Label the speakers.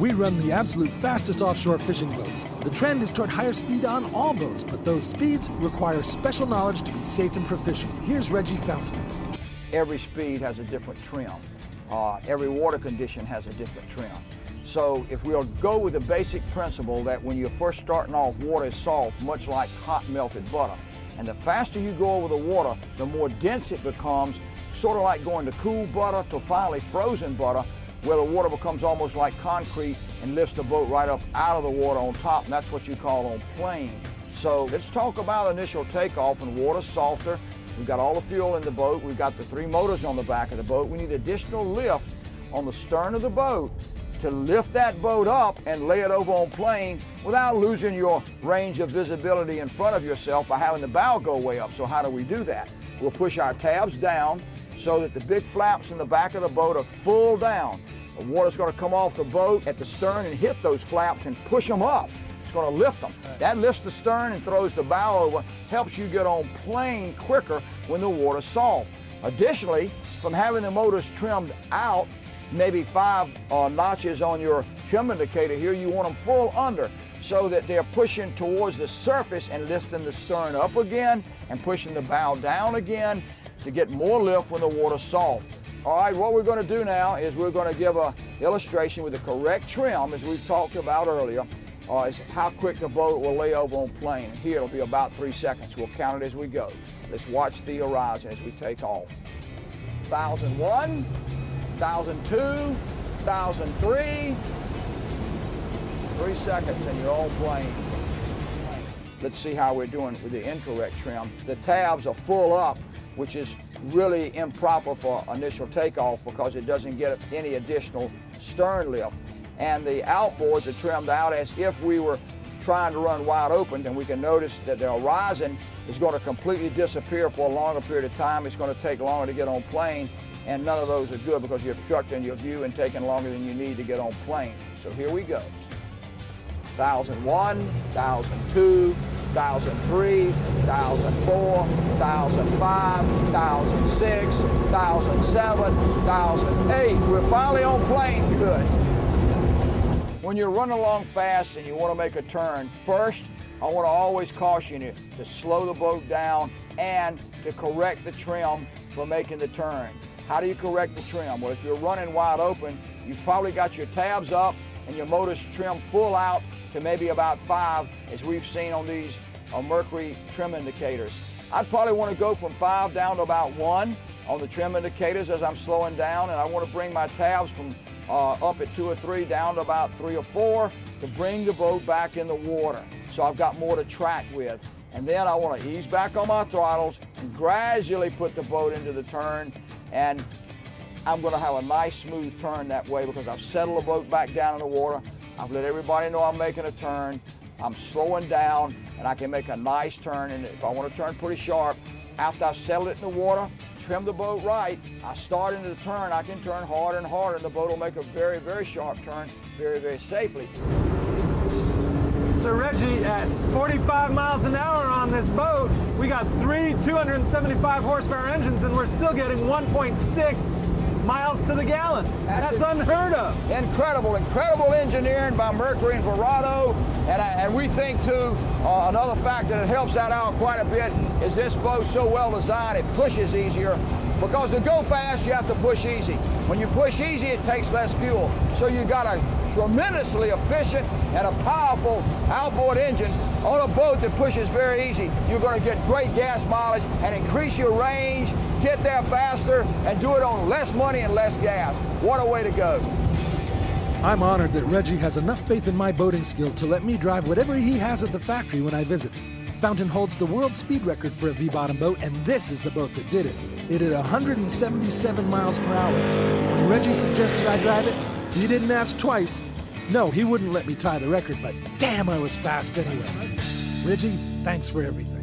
Speaker 1: We run the absolute fastest offshore fishing boats. The trend is toward higher speed on all boats, but those speeds require special knowledge to be safe and proficient. Here's Reggie Fountain.
Speaker 2: Every speed has a different trim. Every water condition has a different trim. So if we'll go with the basic principle that when you're first starting off, water is soft, much like hot melted butter. And the faster you go over the water, the more dense it becomes, sort of like going to cool butter to finally frozen butter, where the water becomes almost like concrete and lifts the boat right up out of the water on top, and that's what you call on plane. So let's talk about initial takeoff. And water's softer. We've got all the fuel in the boat. We've got the 3 motors on the back of the boat. We need additional lift on the stern of the boat to lift that boat up and lay it over on plane without losing your range of visibility in front of yourself by having the bow go way up. So how do we do that? We'll push our tabs down so that the big flaps in the back of the boat are full down. The water's going to come off the boat at the stern and hit those flaps and push them up. It's going to lift them. That lifts the stern and throws the bow over, helps you get on plane quicker when the water's soft. Additionally, from having the motors trimmed out, maybe 5 notches on your trim indicator here, you want them full under so that they're pushing towards the surface and lifting the stern up again and pushing the bow down again to get more lift when the water's soft. All right, what we're going to do now is we're going to give an illustration with the correct trim, as we've talked about earlier, is how quick the boat will lay over on plane. And here it'll be about 3 seconds. We'll count it as we go. Let's watch the horizon as we take off. 1,001, 1,002, 1,003, 3 seconds and you're on plane. Let's see how we're doing with the incorrect trim. The tabs are full up, which is really improper for initial takeoff because it doesn't get any additional stern lift. And the outboards are trimmed out as if we were trying to run wide open, and we can notice that the horizon is going to completely disappear for a longer period of time. It's going to take longer to get on plane, and none of those are good because you're obstructing your view and taking longer than you need to get on plane. So here we go. 1,001, 1,002, 1,003, 1,004, 1,005, 1,006, 1,007, 1,008. We're finally on plane. Good. When you're running along fast and you want to make a turn, first, I want to always caution you to slow the boat down and to correct the trim for making the turn. How do you correct the trim? Well, if you're running wide open, you've probably got your tabs up and your motor's trimmed full out to maybe about 5, as we've seen on these Mercury trim indicators. I'd probably want to go from 5 down to about 1 on the trim indicators as I'm slowing down, and I want to bring my tabs from up at 2 or 3 down to about 3 or 4 to bring the boat back in the water. So I've got more to track with. And then I want to ease back on my throttles and gradually put the boat into the turn, and I'm going to have a nice smooth turn that way because I've settled the boat back down in the water. I've let everybody know I'm making a turn. I'm slowing down and I can make a nice turn, and if I want to turn pretty sharp, after I've settled it in the water, trim the boat right, I start into the turn, I can turn harder and harder, and the boat will make a very, very sharp turn very, very safely.
Speaker 3: So Reggie, at 45 miles an hour on this boat, we got 3 275 horsepower engines and we're still getting 1.6 miles to the gallon. That's unheard of.
Speaker 2: Incredible, incredible engineering by Mercury and Verado. And we think too, another fact that it helps that out quite a bit is this boat's so well designed, it pushes easier. Because to go fast, you have to push easy. When you push easy, it takes less fuel. So you got a tremendously efficient and a powerful outboard engine on a boat that pushes very easy. You're going to get great gas mileage and increase your range, get there faster, and do it on less money and less gas. What a way to go.
Speaker 1: I'm honored that Reggie has enough faith in my boating skills to let me drive whatever he has at the factory when I visit. Fountain holds the world speed record for a V-bottom boat, and this is the boat that did it. It hit 177 miles per hour. When Reggie suggested I drive it, he didn't ask twice. No, he wouldn't let me tie the record, but damn, I was fast anyway. Reggie, thanks for everything.